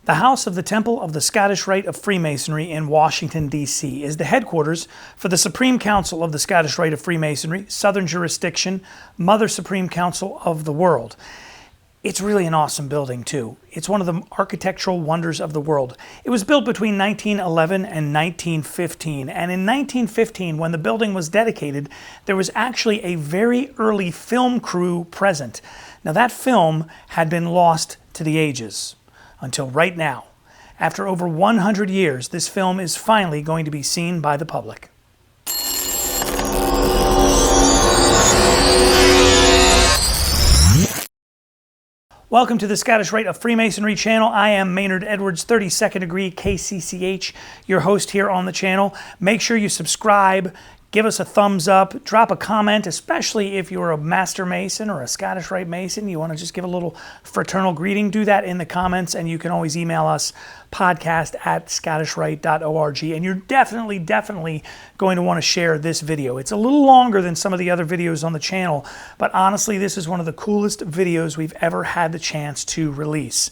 The House of the Temple of the Scottish Rite of Freemasonry in Washington, D.C. is the headquarters for the Supreme Council of the Scottish Rite of Freemasonry, Southern Jurisdiction, Mother Supreme Council of the world. It's really an awesome building, too. It's one of the architectural wonders of the world. It was built between 1911 and 1915, and in 1915, when the building was dedicated, there was actually a very early film crew present. Now, that film had been lost to the ages until right now. After over 100 years, this film is finally going to be seen by the public. Welcome to the Scottish Rite of Freemasonry channel. I am Maynard Edwards, 32nd degree KCCH, your host here on the channel. Make sure you subscribe, give us a thumbs up, drop a comment, especially if you're a Master Mason or a Scottish Rite Mason. You want to just give a little fraternal greeting, do that in the comments, and you can always email us, podcast@scottishrite.org. And you're definitely going to want to share this video. It's a little longer than some of the other videos on the channel, but honestly, this is one of the coolest videos we've ever had the chance to release.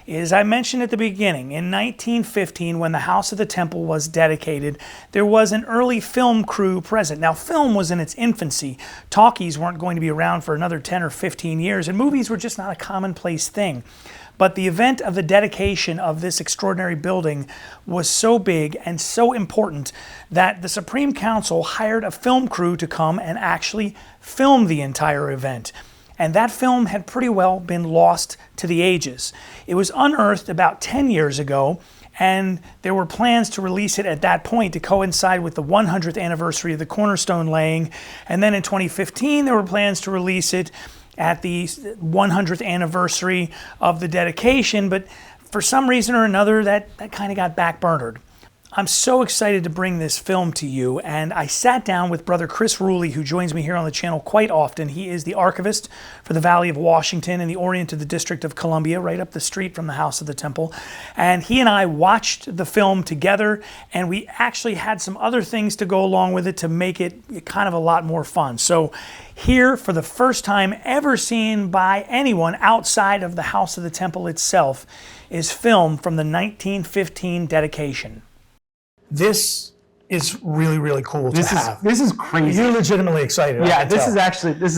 As I mentioned at the beginning, in 1915, when the House of the Temple was dedicated, there was an early film crew present. Now, film was in its infancy. Talkies weren't going to be around for another 10 or 15 years, and movies were just not a commonplace thing. But the event of the dedication of this extraordinary building was so big and so important that the Supreme Council hired a film crew to come and actually film the entire event. And that film had pretty well been lost to the ages. It was unearthed about 10 years ago, and there were plans to release it at that point to coincide with the 100th anniversary of the cornerstone laying. And then in 2015, there were plans to release it at the 100th anniversary of the dedication, but for some reason or another, that kind of got backburnered. I'm so excited to bring this film to you, and I sat down with Brother Chris Ruley, who joins me here on the channel quite often. He is the archivist for the Valley of Washington in the Orient of the District of Columbia, right up the street from the House of the Temple. And he and I watched the film together, and we actually had some other things to go along with it to make it kind of a lot more fun. So here, for the first time ever seen by anyone outside of the House of the Temple itself, is film from the 1915 dedication. This is really cool to have. This is crazy. You're legitimately excited. Yeah, this is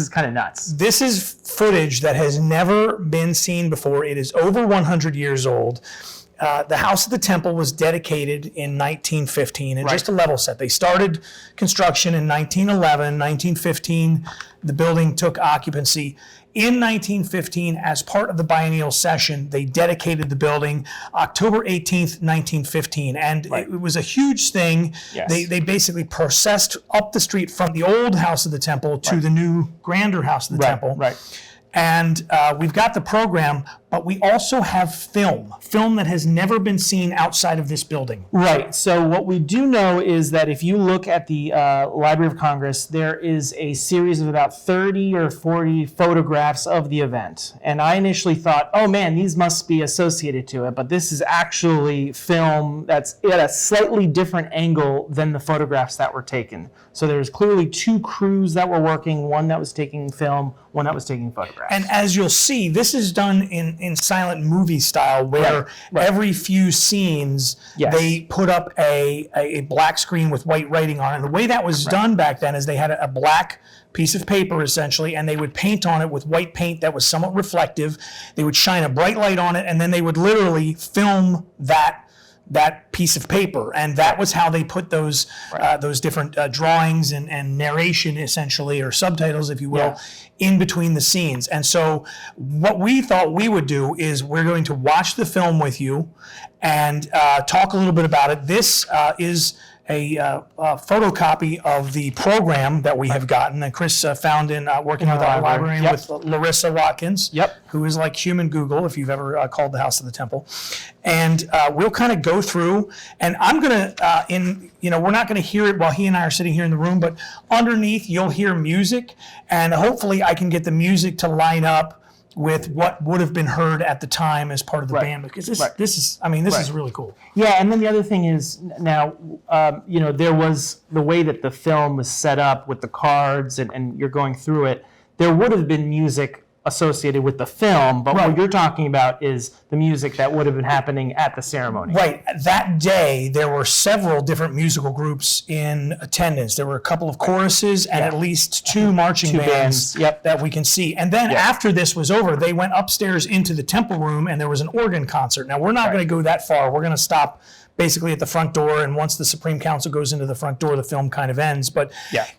kind of nuts. This is footage that has never been seen before. It is over 100 years old. The House of the Temple was dedicated in 1915, and just to level set, they started construction in 1911, 1915, the building took occupancy. In 1915, as part of the biennial session, they dedicated the building October 18th, 1915. And it was a huge thing. Yes. They basically processed up the street from the old House of the Temple to the new, grander House of the Temple. And we've got the program, but we also have film that has never been seen outside of this building. Right. So what we do know is that if you look at the Library of Congress, there is a series of about 30 or 40 photographs of the event. And I initially thought, oh man, these must be associated to it. But this is actually film that's at a slightly different angle than the photographs that were taken. So there's clearly two crews that were working, one that was taking film, one that was taking photographs. And as you'll see, this is done in silent movie style, where every few scenes they put up a black screen with white writing on it. And the way that was done back then is they had a black piece of paper essentially, and they would paint on it with white paint that was somewhat reflective. They would shine a bright light on it, and then they would literally film that piece of paper, and that was how they put those different drawings and narration, essentially, or subtitles, if you will, in between the scenes. And so what we thought we would do is we're going to watch the film with you and talk a little bit about it. This is a photocopy of the program that we have gotten that Chris found in working with our librarian with Larissa Watkins, who is like human Google, if you've ever called the House of the Temple. And we'll kind of go through, and I'm going to, we're not going to hear it while he and I are sitting here in the room, but underneath you'll hear music, and hopefully I can get the music to line up with what would have been heard at the time as part of the band, because this is really cool. Yeah, and then the other thing is now, there was the way that the film was set up with the cards and you're going through it, there would have been music associated with the film, but what you're talking about is the music that would have been happening at the ceremony. Right. That day, there were several different musical groups in attendance. There were a couple of choruses and at least two marching bands that we can see. And then after this was over, they went upstairs into the temple room and there was an organ concert. Now, we're not going to go that far. We're going to stop basically at the front door, and once the Supreme Council goes into the front door, the film kind of ends. But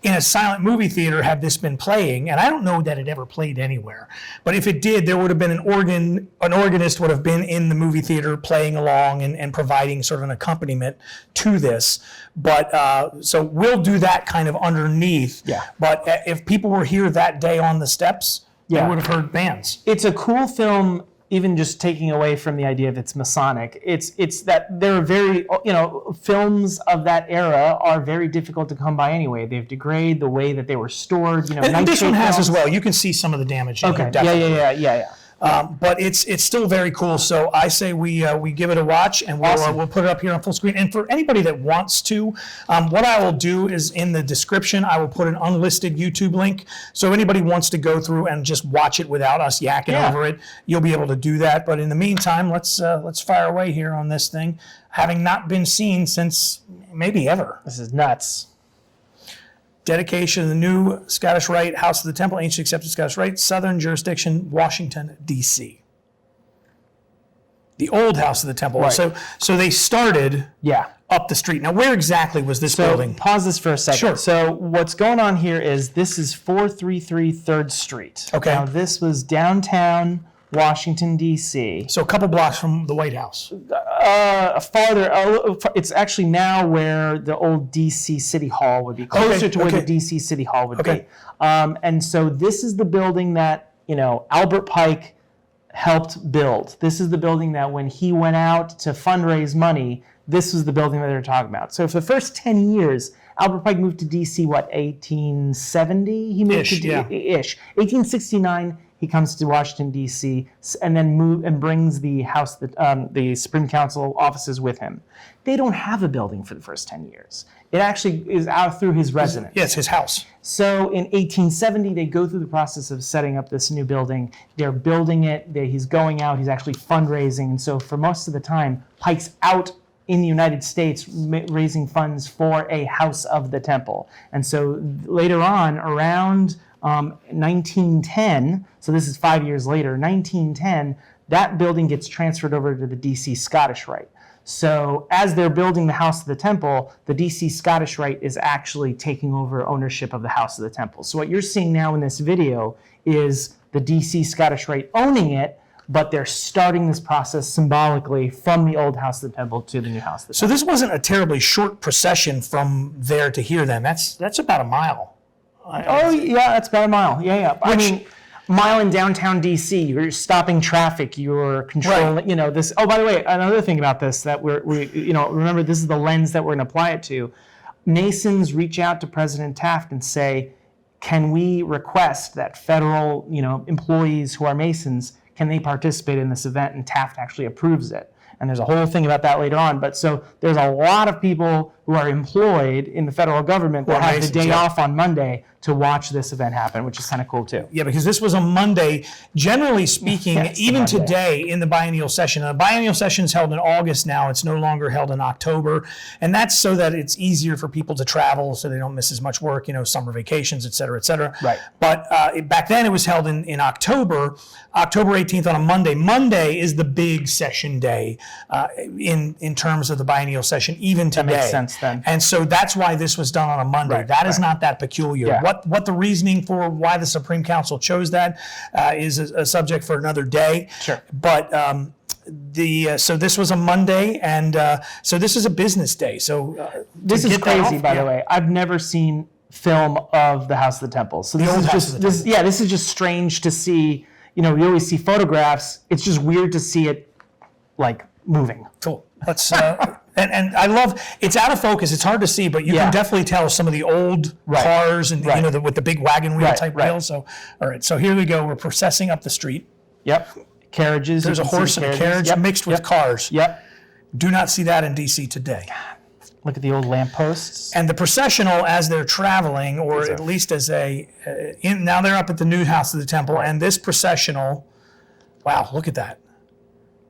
in a silent movie theater, had this been playing, and I don't know that it ever played anywhere, but if it did, there would have been an organist would have been in the movie theater playing along and providing sort of an accompaniment to this. But so we'll do that kind of underneath. But if people were here that day on the steps, they would have heard bands. It's a cool film. Even just taking away from the idea of it's Masonic, it's that they're very, films of that era are very difficult to come by anyway. They've degraded the way that they were stored. And this one has as well. You can see some of the damage. Okay. Yeah. But it's still very cool. So I say we give it a watch, and we'll put it up here on full screen. And for anybody that wants to, what I will do is in the description I will put an unlisted YouTube link. So anybody wants to go through and just watch it without us yakking over it, you'll be able to do that. But in the meantime, let's fire away here on this thing, having not been seen since maybe ever. This is nuts. Dedication of the new Scottish Rite House of the Temple, ancient accepted Scottish Rite, Southern Jurisdiction, Washington, D.C. The old House of the Temple. Right. So they started up the street. Now, where exactly was this building? Pause this for a second. Sure. So what's going on here is this is 433 3rd Street. Okay. Now, this was downtown Washington, D.C. So a couple blocks from the White House. Farther, it's actually now where the old D.C. City Hall would be, closer to where the D.C. City Hall would be. And so this is the building that, Albert Pike helped build. This is the building that when he went out to fundraise money, this was the building that they're talking about. So for the first 10 years, Albert Pike moved to D.C., 1870? He moved to 1869. He comes to Washington, D.C., and then brings the House, the Supreme Council offices with him. They don't have a building for the first 10 years. It actually is out through his residence. Yes, his house. So in 1870, they go through the process of setting up this new building. They're building it. He's going out. He's actually fundraising. And so for most of the time, Pike's out in the United States raising funds for a House of the Temple. And so later on, around 1910, so this is 5 years later, 1910, that building gets transferred over to the D.C. Scottish Rite. So as they're building the House of the Temple, the D.C. Scottish Rite is actually taking over ownership of the House of the Temple. So what you're seeing now in this video is the D.C. Scottish Rite owning it, but they're starting this process symbolically from the old House of the Temple to the new House of the Temple. So this wasn't a terribly short procession from there to here then. That's about a mile. That's about a mile. I mean, mile in downtown D.C. You're stopping traffic. You're controlling. This. Oh, by the way, another thing about this that we remember, this is the lens that we're going to apply it to. Masons reach out to President Taft and say, "Can we request that federal, employees who are Masons, can they participate in this event?" And Taft actually approves it. And there's a whole thing about that later on. But so there's a lot of people who are employed in the federal government that have the day off on Monday to watch this event happen, which is kind of cool too. Yeah, because this was a Monday. Generally speaking, even today in the biennial session, the biennial session is held in August now. It's no longer held in October. And that's so that it's easier for people to travel so they don't miss as much work, summer vacations, et cetera, et cetera. Right. But back then it was held in October, October 18th on a Monday. Monday is the big session day in terms of the biennial session, even today. That makes sense then. And so that's why this was done on a Monday. That is not that peculiar. Yeah. What the reasoning for why the Supreme Council chose that is a subject for another day. Sure. But so this was a Monday, and so this is a business day. So this is crazy, by the way. I've never seen film of the House of the Temple. So this is just strange to see. We always see photographs. It's just weird to see it like moving. Cool. Let's. And I love, it's out of focus, it's hard to see, but you can definitely tell some of the old cars and with the big wagon wheel type wheels. So, all right, so here we go. We're processing up the street. Yep. Carriages. There's a horse and a carriage mixed with cars. Yep. Do not see that in D.C. today. Look at the old lampposts. And the processional, as they're traveling, or at least as now they're up at the new house of the temple, and this processional, wow, look at that.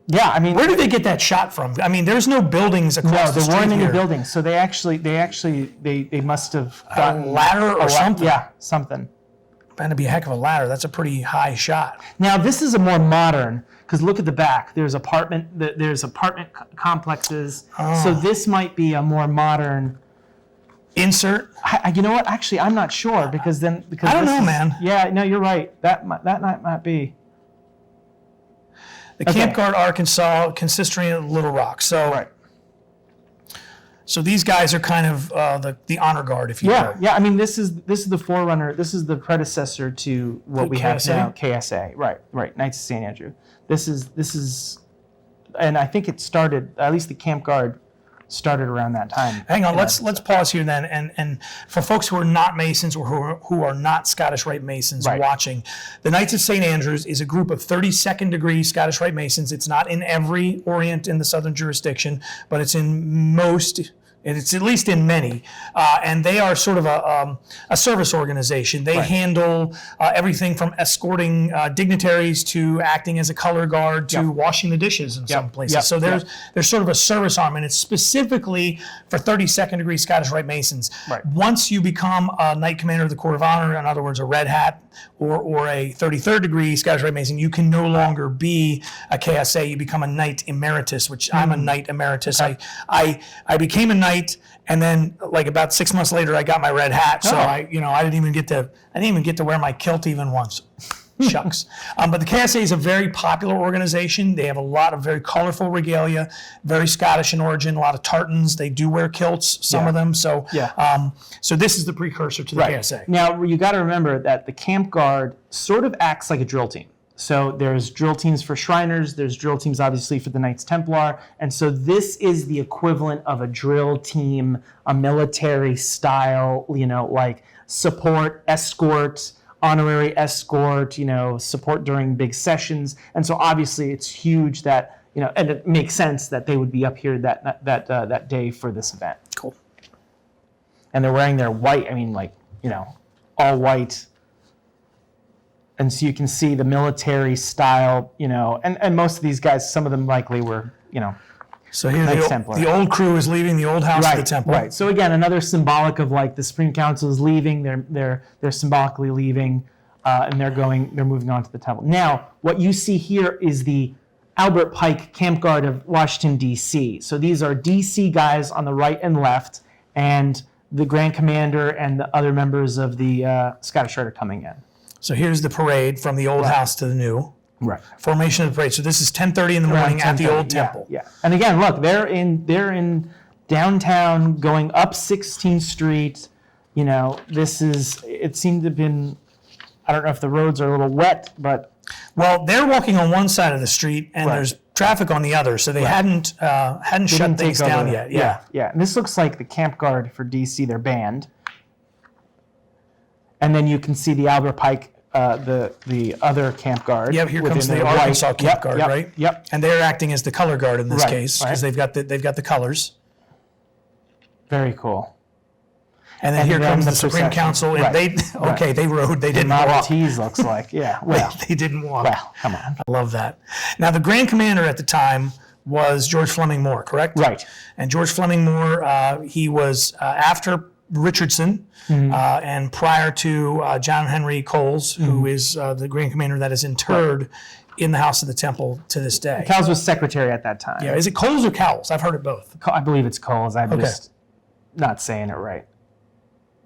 Yeah, I mean, Where did they get that shot from? I mean, there's no buildings across the there street weren't any here. buildings, so they must have gotten A ladder or something. Yeah, something. Bound to be a heck of a ladder. That's a pretty high shot. Now this is a more modern, because look at the back. There's apartment complexes. So this might be a more modern. Insert. You know what? Actually, I'm not sure because I don't know, man. Yeah, no, you're right. That might be. The Camp Guard Arkansas consistory of Little Rock. So, Right. So these guys are kind of the honor guard, if you will. Yeah. I mean, this is the forerunner. This is the predecessor to what we have KSA? now. KSA. Right. Knights of St. Andrew. This is, and I think it started. At least the Camp Guard started around that time. Hang on, let's pause here then, and for folks who are not Masons or who are not Scottish Rite Masons Right. watching, the Knights of St. Andrews is a group of 32nd degree Scottish Rite Masons. It's not in every Orient in the Southern jurisdiction, but it's in most. It's at least in many, and they are sort of a service organization. They handle everything from escorting dignitaries to acting as a color guard to washing the dishes in some places. So there's sort of a service arm, and it's specifically for 32nd degree Scottish Rite Masons. Right. Once you become a Knight Commander of the Court of Honor, in other words, a Red Hat or a 33rd degree Scottish Rite Mason, you can no longer be a KSA. You become a Knight Emeritus, which I'm a Knight Emeritus. Okay. I became a Knight. And then, like about 6 months later, I got my red hat. So I didn't even get to wear my kilt even once. Shucks. But the KSA is a very popular organization. They have a lot of very colorful regalia, very Scottish in origin. A lot of tartans. They do wear kilts. Some of them. So so this is the precursor to the KSA. Now you got to remember that the Camp Guard sort of acts like a drill team. So there's drill teams for Shriners, there's drill teams obviously for the Knights Templar, and so this is the equivalent of a drill team, a military style, like support, escort, honorary escort, support during big sessions. And so obviously it's huge that, and it makes sense that they would be up here that day for this event. Cool. And they're wearing their white, all white. And so you can see the military style, and most of these guys, some of them likely were, So here Knights Templar. the old crew is leaving the old house of the temple. Right. So again, another symbolic of like the Supreme Council is leaving. They're symbolically leaving, and they're moving on to the temple. Now, what you see here is the Albert Pike Camp Guard of Washington D.C. So these are D.C. guys on the right and left, and the Grand Commander and the other members of the Scottish Rite are coming in. So here's the parade from the old house to the new. Right. Formation of the parade. So this is 10:30 in the morning at the old temple. Yeah. And again, look, they're in downtown, going up 16th Street. It seemed to have been. I don't know if the roads are a little wet, but Well, they're walking on one side of the street, and there's traffic on the other, so they hadn't shut things down yet. Yeah. And this looks like the Camp Guard for DC, their band. And then you can see the Albert Pike, the other Camp Guard. Yep, here comes within the white. Arkansas Camp Guard, right? Yep. And they're acting as the color guard in this Right, case right. because they've got the colors. Very cool. And then And here then comes the the Supreme procession. Council, and Right. they rode, they didn't Model walk. T's looks like, yeah. Well, They didn't walk. well, come on. I love that. Now, the Grand Commander at the time was George Fleming Moore, correct? Right. And George Fleming Moore, he was after Richardson and prior to John Henry Coles, who is the Grand Commander that is interred in the House of the Temple to this day. Cowles was secretary at that time. Yeah, is it Coles or Cowles? I've heard it both. I believe it's Coles. I'm just not saying it right.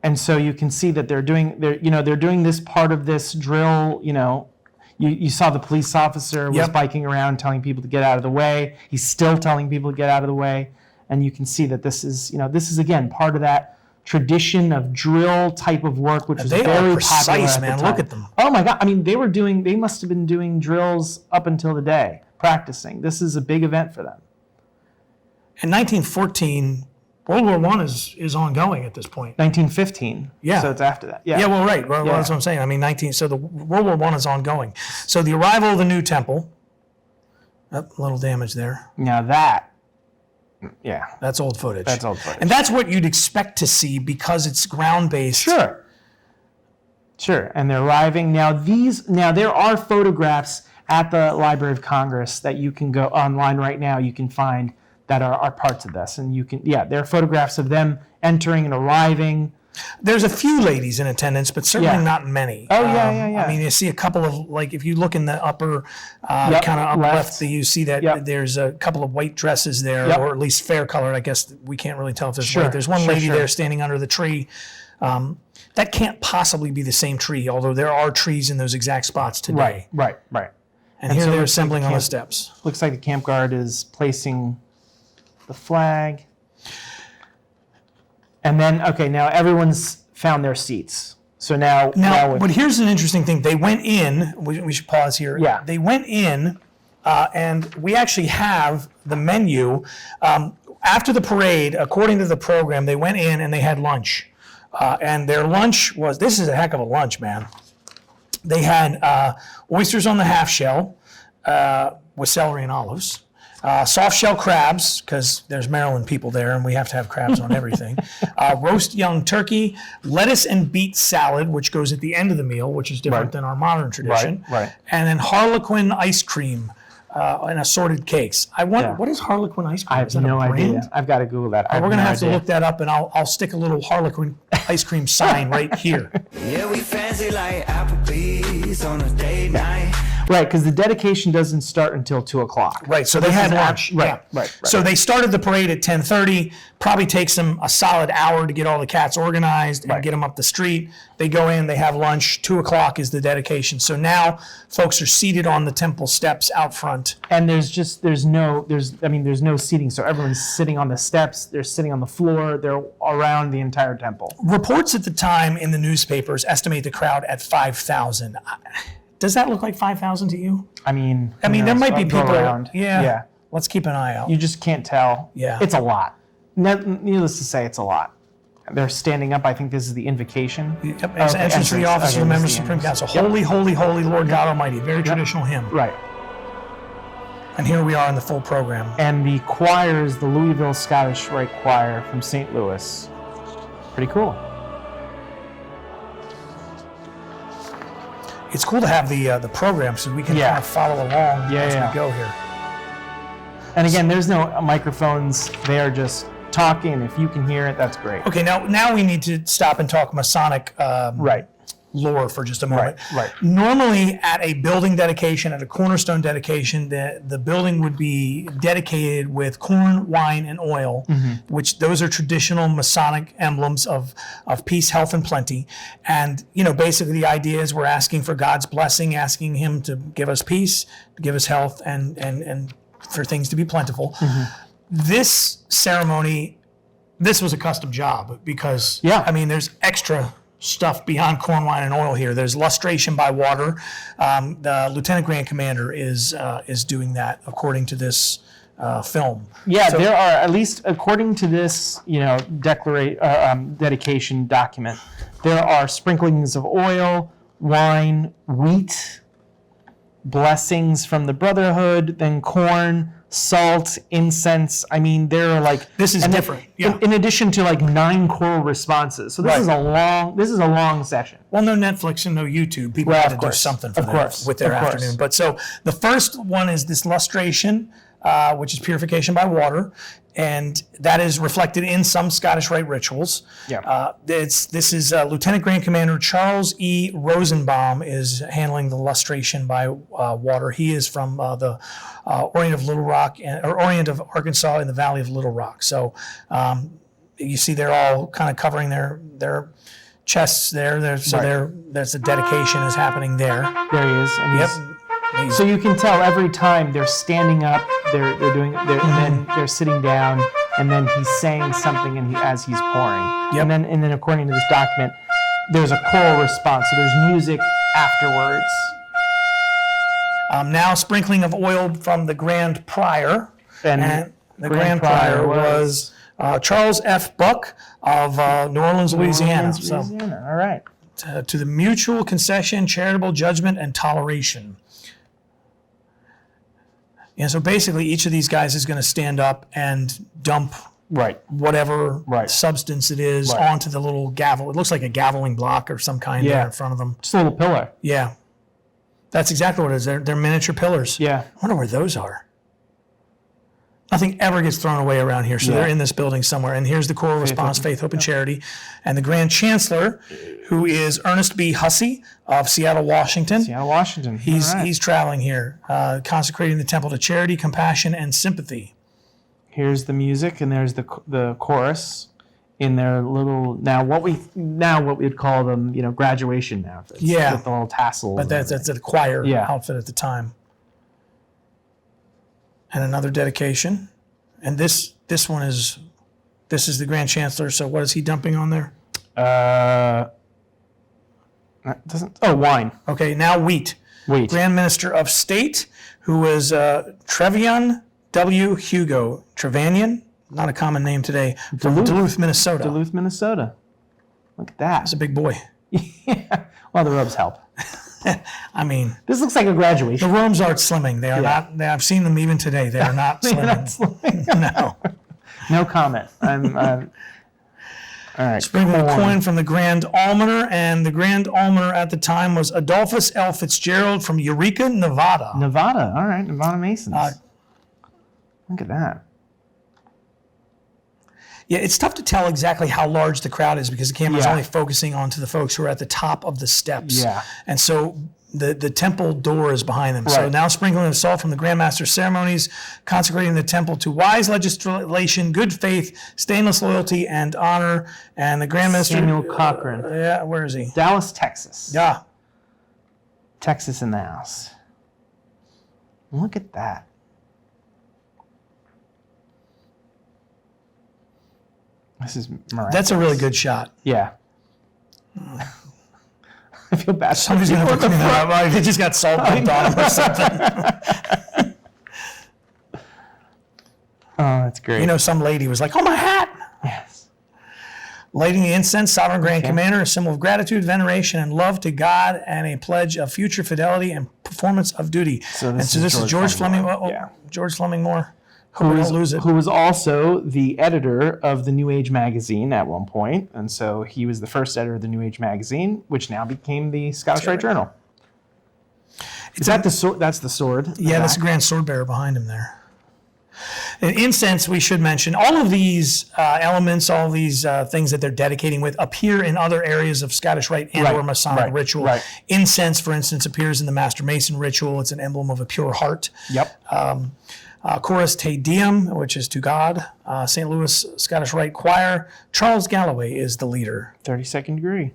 And so you can see that they're doing this part of this drill. You saw the police officer was biking around telling people to get out of the way. He's still telling people to get out of the way, and you can see that this is again part of that tradition of drill type of work, which was They very are precise, popular at man. the time. Look at them. Oh my God! I mean, they must have been doing drills up until the day, practicing. This is a big event for them. In 1914, World War I is ongoing at this point. 1915. Yeah. So it's after that. Yeah. Yeah, well, right. Well, that's what I'm saying. I mean, so the World War I is ongoing. So the arrival of the new temple, a little damage there. Now that Yeah. That's old footage. That's old footage. And that's what you'd expect to see because it's ground-based. Sure. And they're arriving. Now there are photographs at the Library of Congress that you can go online right now. You can find that are parts of this. And there are photographs of them entering and arriving. There's a few ladies in attendance, but certainly not many. Oh, yeah. I mean, you see a couple of, like, if you look in the upper, kind of up left, you see that there's a couple of white dresses there, or at least fair colored. I guess we can't really tell if there's white. There's one lady there standing under the tree. That can't possibly be the same tree, although there are trees in those exact spots today. Right. And here they're assembling on the steps. Looks like the camp guard is placing the flag. And then, now everyone's found their seats. So now but here's an interesting thing. They went in. We should pause here. Yeah. They went in, and we actually have the menu. After the parade, according to the program, they went in and they had lunch. And their lunch was, this is a heck of a lunch, man. They had oysters on the half shell with celery and olives. Soft shell crabs, because there's Maryland people there and we have to have crabs on everything. Roast young turkey, lettuce and beet salad, which goes at the end of the meal, which is different than our modern tradition. Right. And then Harlequin ice cream and assorted cakes. I wonder, what is Harlequin ice cream? I have no idea. I've got to Google that. We're going to have to look that up, and I'll stick a little Harlequin ice cream sign right here. Yeah, we fancy like Applebee's on a date night. Right, because the dedication doesn't start until 2:00. Right, so they had lunch. Right. So they started the parade at 10:30. Probably takes them a solid hour to get all the cats organized and get them up the street. They go in, they have lunch. 2:00 is the dedication. So now folks are seated on the temple steps out front. And there's no seating. So everyone's sitting on the steps. They're sitting on the floor. They're around the entire temple. Reports at the time in the newspapers estimate the crowd at 5,000. Does that look like 5,000 to you? I mean, there might be people around. Yeah. Let's keep an eye out. You just can't tell. Yeah. It's a lot. Needless to say, it's a lot. They're standing up. I think this is the invocation. Yep. It's the entrance to the office of the members of the Supreme Council. Holy, holy, holy Lord God Almighty. Very traditional hymn. Right. And here we are in the full program. And the choir is the Louisville Scottish Rite Choir from St. Louis. Pretty cool. It's cool to have the program so we can kind of follow along as we go here. And again, there's no microphones. They are just talking. If you can hear it, that's great. Okay, now we need to stop and talk Masonic lore for just a moment. Right. Normally, at a building dedication, at a cornerstone dedication, the building would be dedicated with corn, wine, and oil, which those are traditional Masonic emblems of peace, health, and plenty. And basically the idea is we're asking for God's blessing, asking Him to give us peace, to give us health, and for things to be plentiful. This ceremony, this was a custom job because there's extra stuff beyond corn, wine, and oil here. There's lustration by water. The Lieutenant Grand Commander is doing that according to this film. Yeah, so, there are, at least according to this, dedication document, there are sprinklings of oil, wine, wheat, blessings from the Brotherhood, then corn, salt, incense. I mean, there are this is different. In addition to 9 choral responses. So this is a long session. Well, no Netflix and no YouTube. People have to do something with their afternoon. But so the first one is this lustration, which is purification by water, and that is reflected in some Scottish Rite rituals. This is Lieutenant Grand Commander Charles E. Rosenbaum is handling the lustration by water. He is from the Orient of Little Rock or Orient of Arkansas in the Valley of Little Rock. So you see, they're all kind of covering their chests there. There's a dedication is happening there. There he is. And so you can tell every time they're standing up, they're doing, and then they're sitting down, and then he's saying something, as he's pouring. And then according to this document, there's a choral response. So there's music afterwards. Now sprinkling of oil from the Grand Prior, and the Grand Prior was Charles F. Buck of New Orleans, Louisiana. All right. To the mutual concession, charitable judgment, and toleration. And so basically, each of these guys is going to stand up and dump Right. whatever Right. substance it is Right. onto the little gavel. It looks like a gaveling block or some kind there in front of them. Just a little pillar. Yeah. That's exactly what it is. They're miniature pillars. Yeah. I wonder where those are. Nothing ever gets thrown away around here, so Yeah. they're in this building somewhere. And here's the choral response, Faith, Hope, and Charity. And the Grand Chancellor, who is Ernest B. Hussey of Seattle, Washington. Seattle, Washington. He's All right. he's traveling here, consecrating the temple to charity, compassion, and sympathy. Here's the music, and there's the chorus in their little what we'd call them, graduation outfits. Yeah. With the little tassels. But that's a choir Yeah. outfit at the time. And another dedication. And this one is the Grand Chancellor. So what is he dumping on there? That doesn't. Oh, wine. Okay, now wheat. Wheat. Grand Minister of State, who was Trevian W. Hugo. Trevanian, not a common name today, from Duluth, Minnesota. Duluth, Minnesota. Look at that. That's a big boy. Yeah. Well, the robes help. I mean, This looks like a graduation. the robes aren't slimming. They are not. I've seen them even today. They are not slimming. No. No comment. I'm. All right. Sprinkling a coin from the Grand Almoner, and the Grand Almoner at the time was Adolphus L. Fitzgerald from Eureka, Nevada. Nevada. All right. Nevada Masons. Look at that. Yeah, it's tough to tell exactly how large the crowd is because the camera's Yeah. only focusing onto the folks who are at the top of the steps. Yeah. And so the temple door is behind them. So Right. now sprinkling of salt from the Grand Master ceremonies, consecrating the temple to wise legislation, good faith, stainless loyalty, and honor. And the Grand Master... Samuel Cochran. Yeah, where is he? Dallas, Texas. Yeah. Texas in the house. Look at that. This is miraculous. That's a really good shot. Yeah. I feel bad. Somebody's going to have to clean that up. Like, they just got salt dumped on them or something. Oh, that's great. You know, some lady was like, oh, my hat. Yes. Lighting the incense, Sovereign Grand Commander, a symbol of gratitude, veneration, and love to God, and a pledge of future fidelity and performance of duty. So this is George Fleming. Moore. Oh, Yeah. George Fleming Moore. Hope we don't lose it. Who was also the editor of the New Age magazine at one point, and so he was the first editor of the New Age magazine, which now became the Scottish Rite Journal. Is that the sword? That's the sword. Yeah, that's the Grand Sword Bearer behind him there. And incense, we should mention, all of these elements, all of these things that they're dedicating with appear in other areas of Scottish Rite and or Masonic ritual. Right. Incense, for instance, appears in the Master Mason ritual. It's an emblem of a pure heart. Yep. Chorus Te Deum, which is to God. St. Louis Scottish Rite Choir. Charles Galloway is the leader. 32nd degree.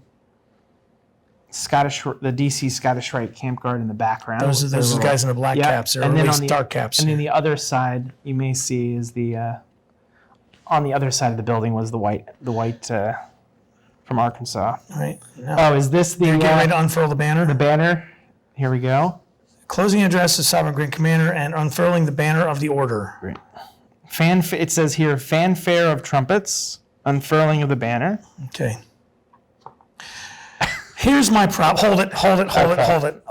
The DC Scottish Rite Camp Guard in the background. Those are the guys in the black caps, or at least dark caps. And then the other side you may see is on the other side of the building was the white from Arkansas. Right. No. Oh, is this the Getting ready to unfurl the banner. the banner? Here we go. Closing address to Sovereign Grand Commander and unfurling the banner of the order. Great. It says here, fanfare of trumpets, unfurling of the banner. Okay. Here's my prop. Hold it. Hold it.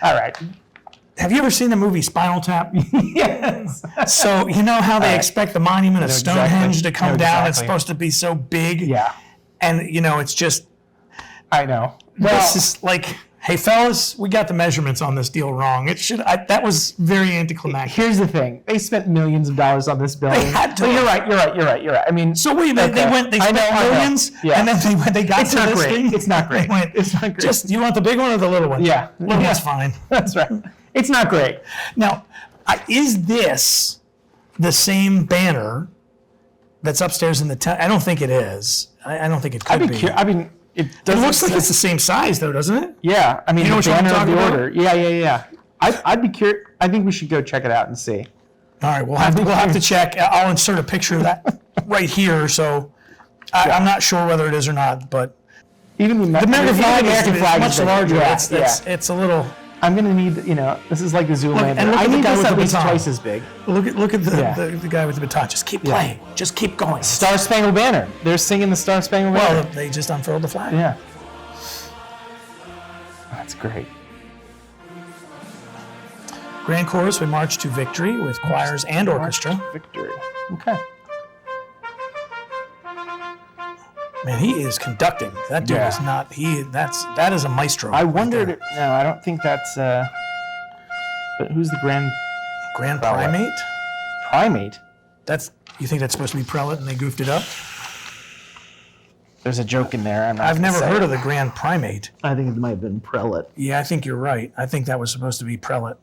All right. Have you ever seen the movie Spinal Tap? Yes. So you know how they expect the monument of Stonehenge exactly. to come Know down? It's exactly. supposed to be so big. Yeah. And you know, it's just I know. this is like, hey fellas, we got the measurements on this deal wrong. That was very anticlimactic. Here's the thing. They spent millions of dollars on this building. They had to. But you're right. I mean, So wait a minute, they spent millions, Yeah. and then they got It's to not this great. thing. It's not great. They went, It's not great. Just, you want the big one or the little one? Yeah. Little Yeah. one's fine. That's right. It's not great. Now, is this the same banner that's upstairs in the tent? I don't think it is. I don't think it could be. It It doesn't looks like say- it's the same size, though, doesn't it? Yeah, I mean, You know the what I'm banner of talking the about? order. Yeah. I'd be curious. I think we should go check it out and see. All right, we'll have to check. I'll insert a picture of that right here. So I'm not sure whether it is or not, but Even the American flag is flag much is big. larger. Yeah, It's a little. I'm gonna need. This is like the Zoolander. and look I at the need guy this with at the least baton. twice as big. Look at Yeah. the guy with the baton. Just keep playing. Just keep going. Star Spangled Banner. They're singing the Star Spangled Banner. Well, they just unfurled the flag. Yeah. That's great. Grand Chorus, we march to victory with choirs and orchestra. Victory. Okay. Man, he is conducting. That dude Yeah. is not. That is a maestro. I right wondered. there. No, I don't think that's. But who's the Grand Grand Primate. Primate? You think that's supposed to be prelate, and they goofed it up? There's a joke in there. I've never heard of the Grand Primate. I think it might have been prelate. Yeah, I think you're right. I think that was supposed to be prelate.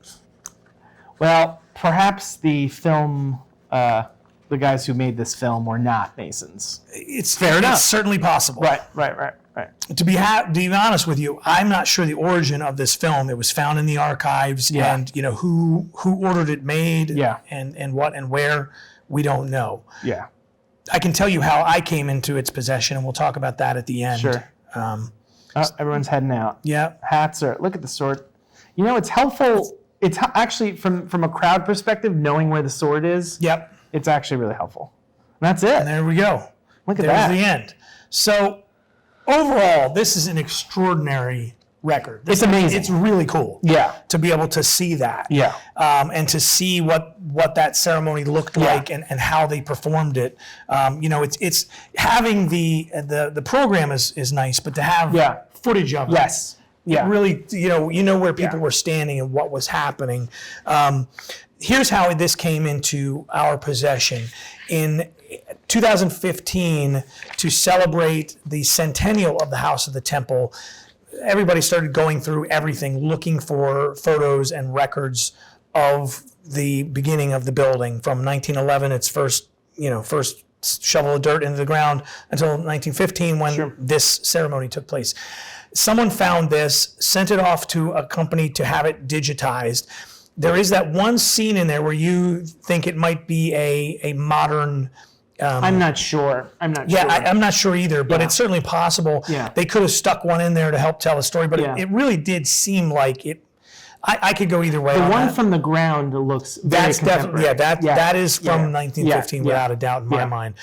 Well, perhaps the film, the guys who made this film were not Masons. It's fair enough. It's certainly possible. Right. To be honest with you, I'm not sure the origin of this film. It was found in the archives, Yeah. and who ordered it made, Yeah. and what and where, we don't know. Yeah. I can tell you how I came into its possession, and we'll talk about that at the end. Sure. Everyone's heading out. Yeah. Hats are. Look at the sword. It's helpful. It's actually from a crowd perspective, knowing where the sword is. Yep. It's actually really helpful. And that's it. And there we go. Look at There's that. the end. So overall, this is an extraordinary record. It's amazing. It's really cool. Yeah. To be able to see that. Yeah. And to see what that ceremony looked like and how they performed it. It's having the program is nice, but to have footage of it. Yes. Yeah. Really, where people were standing and what was happening. Here's how this came into our possession. In 2015, to celebrate the centennial of the House of the Temple, everybody started going through everything, looking for photos and records of the beginning of the building from 1911, its first shovel of dirt into the ground, until 1915 when this ceremony took place. Someone found this, sent it off to a company to have it digitized. There is that one scene in there where you think it might be a modern. I'm not sure. I'm not Yeah, sure. I'm not sure either, but Yeah. it's certainly possible. Yeah. They could have stuck one in there to help tell a story, but Yeah. it really did seem like it. I could go either way. The on one that. from the ground looks very That's definitely contemporary. that is from Yeah. 1915 Yeah. without a doubt in my Yeah. mind.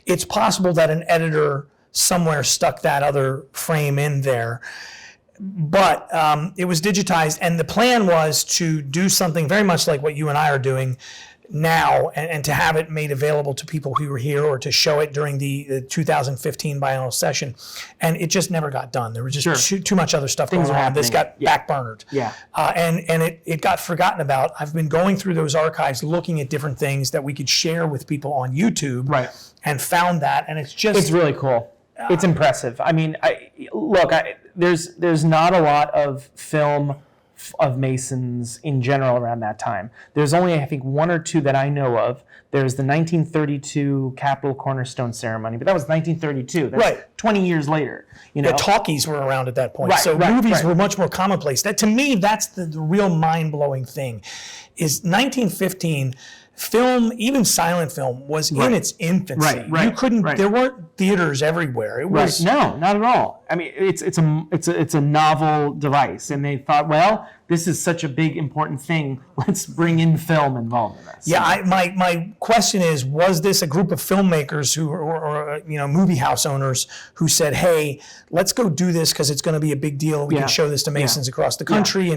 It's possible that an editor somewhere stuck that other frame in there, but it was digitized, and the plan was to do something very much like what you and I are doing now, and to have it made available to people who were here, or to show it during the 2015 biennial session, and it just never got done. There was just too much other stuff Things going were on. This got happening. Yeah. backburnered. Yeah. And it got forgotten about. I've been going through those archives, looking at different things that we could share with people on YouTube, Right. and found that, and it's just It's really cool. It's impressive. I mean, there's not a lot of film of Masons in general around that time. There's only, I think, one or two that I know of. There's the 1932 Capitol Cornerstone ceremony, but that was 1932. That's Right. 20 years later. the talkies were around at that point. Right, So right, movies right. were much more commonplace. That, to me, that's the real mind-blowing thing. Is 1915 film, even silent film, was in its infancy. Right, You couldn't. right. There weren't theaters everywhere. It was. No, not at all. I mean, it's a novel device, and they thought, well, this is such a big important thing. Let's bring in film involved in this. Yeah, my question is, was this a group of filmmakers or movie house owners who said, hey, let's go do this because it's going to be a big deal. We Yeah. can show this to Masons across the country,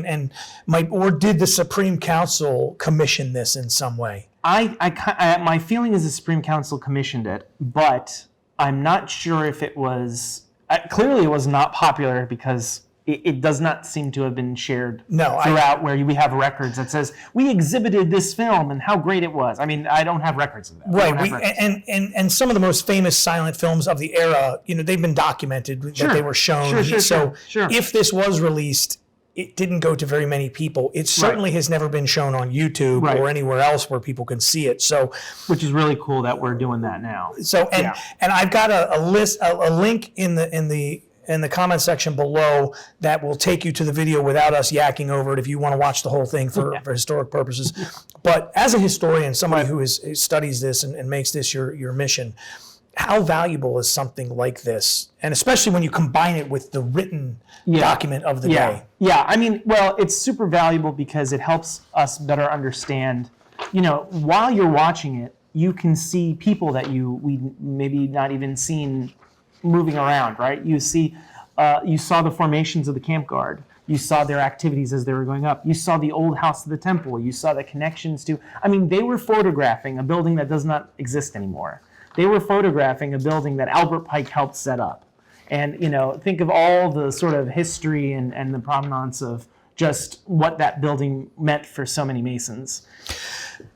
or did the Supreme Council commission this in some way? My feeling is the Supreme Council commissioned it, but I'm not sure if it was. Clearly, it was not popular because it does not seem to have been shared throughout. Where we have records that says we exhibited this film and how great it was. I mean, I don't have records of that. Right. And some of the most famous silent films of the era, they've been documented that they were shown. Sure. If this was released, it didn't go to very many people. It certainly has never been shown on YouTube or anywhere else where people can see it. So, which is really cool that we're doing that now. And I've got a link in the comment section below that will take you to the video without us yakking over it if you want to watch the whole thing for historic purposes. But as a historian, somebody who studies this and makes this your mission, how valuable is something like this? And especially when you combine it with the written document of the day. Yeah, I mean, well, it's super valuable because it helps us better understand, while you're watching it, you can see people that we maybe not even seen moving around, right? You saw the formations of the camp guard. You saw their activities as they were going up. You saw the old house of the temple. You saw the connections to, I mean, they were photographing a building that does not exist anymore. They were photographing a building that Albert Pike helped set up. And, you know, think of all the sort of history and the provenance of just what that building meant for so many Masons.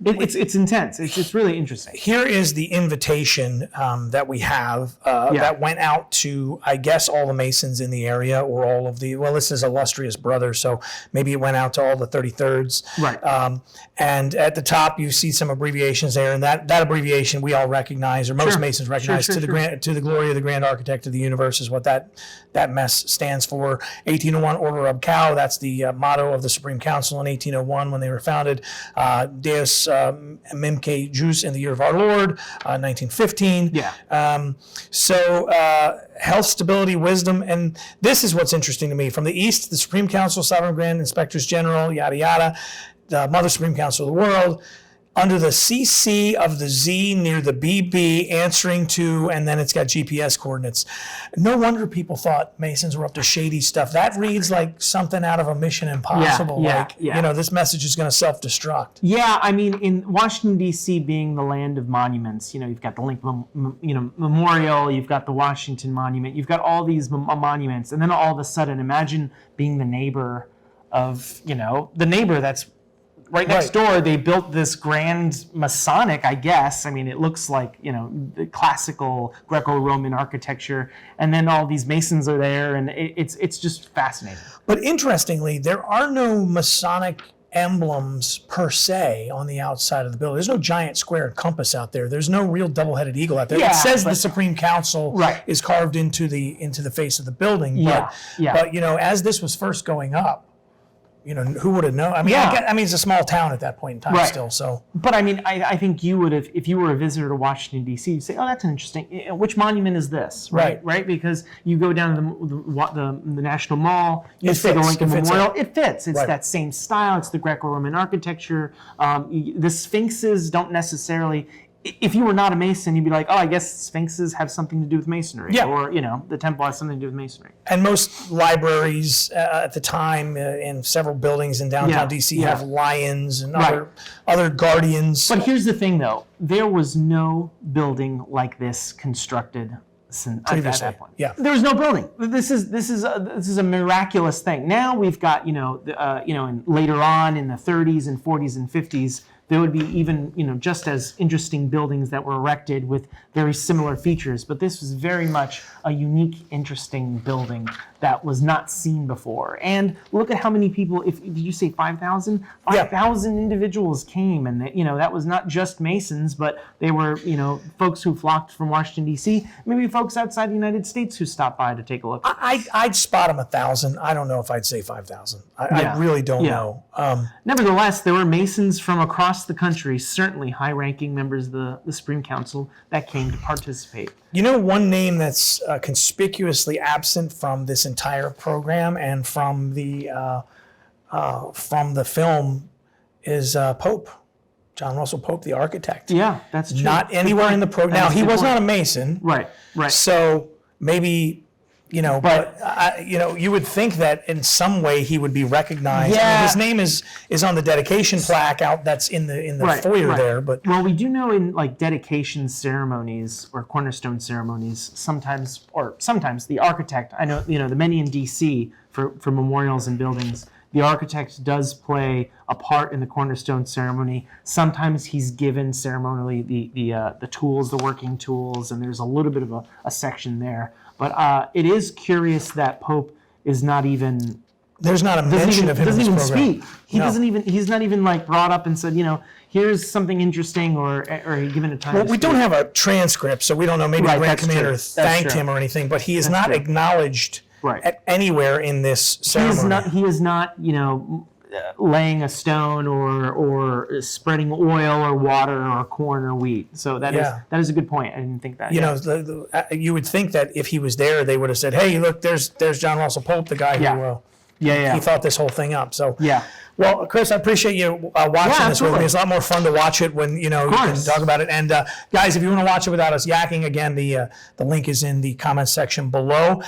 It's intense. It's really interesting. Here is the invitation that we have that went out to, I guess, all the Masons in the area, or all of the, well, this is illustrious brothers, so maybe it went out to all the 33rds. Right. And at the top, you see some abbreviations there, and that abbreviation we all recognize, or most Masons recognize, to the glory of the grand architect of the universe is what that mess stands for. 1801 Order of Cow, that's the motto of the Supreme Council in 1801 when they were founded. Deus Mimque Jus in the year of our Lord, 1915. Yeah. Health, stability, wisdom, and this is what's interesting to me. From the East, the Supreme Council, Sovereign Grand Inspectors General, yada yada, the Mother Supreme Council of the World, under the CC of the Z near the BB, answering to, and then it's got GPS coordinates. No wonder people thought Masons were up to shady stuff. That reads like something out of a Mission Impossible. You know, this message is going to self-destruct. Yeah, I mean, in Washington, D.C. being the land of monuments, you know, you've got the Lincoln Memorial, you've got the Washington Monument, you've got all these monuments, and then all of a sudden, imagine being the neighbor of, you know, the neighbor that's right next door. They built this grand Masonic, I guess. I mean, it looks like, you know, the classical Greco-Roman architecture, and then all these Masons are there, and it's just fascinating. But interestingly, there are no Masonic emblems per se on the outside of the building. There's no giant square compass out there. There's no real double-headed eagle out there. Yeah, it says the Supreme Council is carved into the face of the building. But you know, as this was first going up, you know, who would have known? I mean, I mean, it's a small town at that point in time still. So, but I mean, I think you would have, if you were a visitor to Washington D.C., you'd say, "Oh, that's interesting. Which monument is this?" Right? Because you go down to the National Mall, you see the Lincoln Memorial. It fits. It's that same style. It's the Greco-Roman architecture. The Sphinxes don't necessarily. If you were not a Mason, you'd be like, oh, I guess Sphinxes have something to do with Masonry. Yeah. Or, you know, the temple has something to do with Masonry. And most libraries at the time in several buildings in downtown D.C. have lions and other guardians. But here's the thing, though. There was no building like this constructed at that point. Yeah. There was no building. This is a miraculous thing. Now we've got, and later on in the 30s and 40s and 50s, there would be even, just as interesting buildings that were erected with very similar features. But this was very much a unique, interesting building that was not seen before. And look at how many people, did you say 5,000? 5,000 individuals came, and that was not just Masons, but they were, folks who flocked from Washington, D.C., maybe folks outside the United States who stopped by to take a look. I'd spot them 1,000. I don't know if I'd say 5,000. I really don't know. Nevertheless, there were Masons from across the country, certainly high-ranking members of the Supreme Council, that came to participate. One name that's conspicuously absent from this entire program and from the film is Pope, John Russell Pope, the architect. Yeah, that's true. Not anywhere in the program. Now, he was not a Mason. Right. So maybe, but you would think that in some way he would be recognized. Yeah. I mean, his name is on the dedication plaque out that's in the foyer there. But well, we do know in like dedication ceremonies or cornerstone ceremonies, sometimes the architect, I know, the many in DC for memorials and buildings, the architect does play a part in the cornerstone ceremony. Sometimes he's given ceremonially the tools, the working tools, and there's a little bit of a section there. But it is curious that Pope is not even. There's not a mention of him in this program. Doesn't even speak. He's not even like brought up and said, here's something interesting or given a time. Well, we don't have a transcript, so we don't know. Maybe the Grand Commander thanked him or anything, but he is not acknowledged anywhere in this ceremony. He is not, laying a stone or spreading oil or water or corn or wheat. So that is a good point. I didn't think that. You would think that if he was there, they would have said, "Hey, look, there's John Russell Pope, the guy who he thought this whole thing up." So well, Chris, I appreciate you watching this with me. It's a lot more fun to watch it when you can talk about it. And guys, if you want to watch it without us yakking, again, the link is in the comments section below.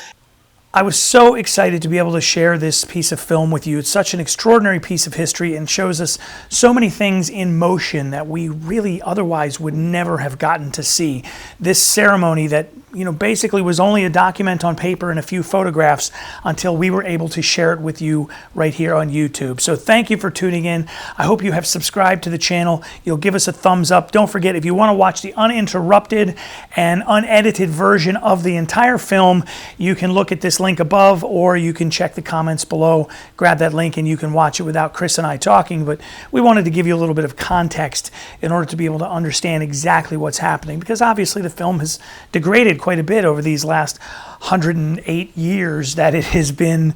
I was so excited to be able to share this piece of film with you. It's such an extraordinary piece of history and shows us so many things in motion that we really otherwise would never have gotten to see. This ceremony that, basically was only a document on paper and a few photographs until we were able to share it with you right here on YouTube. So thank you for tuning in. I hope you have subscribed to the channel. You'll give us a thumbs up. Don't forget, if you want to watch the uninterrupted and unedited version of the entire film, you can look at this link above, or you can check the comments below, grab that link, and you can watch it without Chris and I talking. But we wanted to give you a little bit of context in order to be able to understand exactly what's happening, because obviously the film has degraded quite a bit over these last 108 years that it has been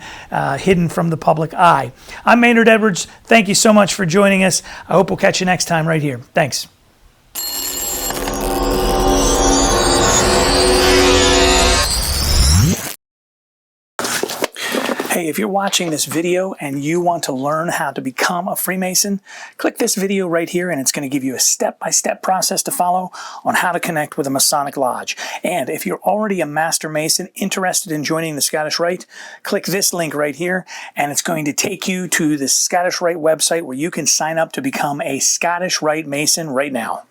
hidden from the public eye. I'm Maynard Edwards. Thank you so much for joining us. I hope we'll catch you next time right here. Thanks. Hey, if you're watching this video and you want to learn how to become a Freemason, click this video right here and it's going to give you a step-by-step process to follow on how to connect with a Masonic Lodge. And if you're already a Master Mason interested in joining the Scottish Rite, click this link right here and it's going to take you to the Scottish Rite website where you can sign up to become a Scottish Rite Mason right now.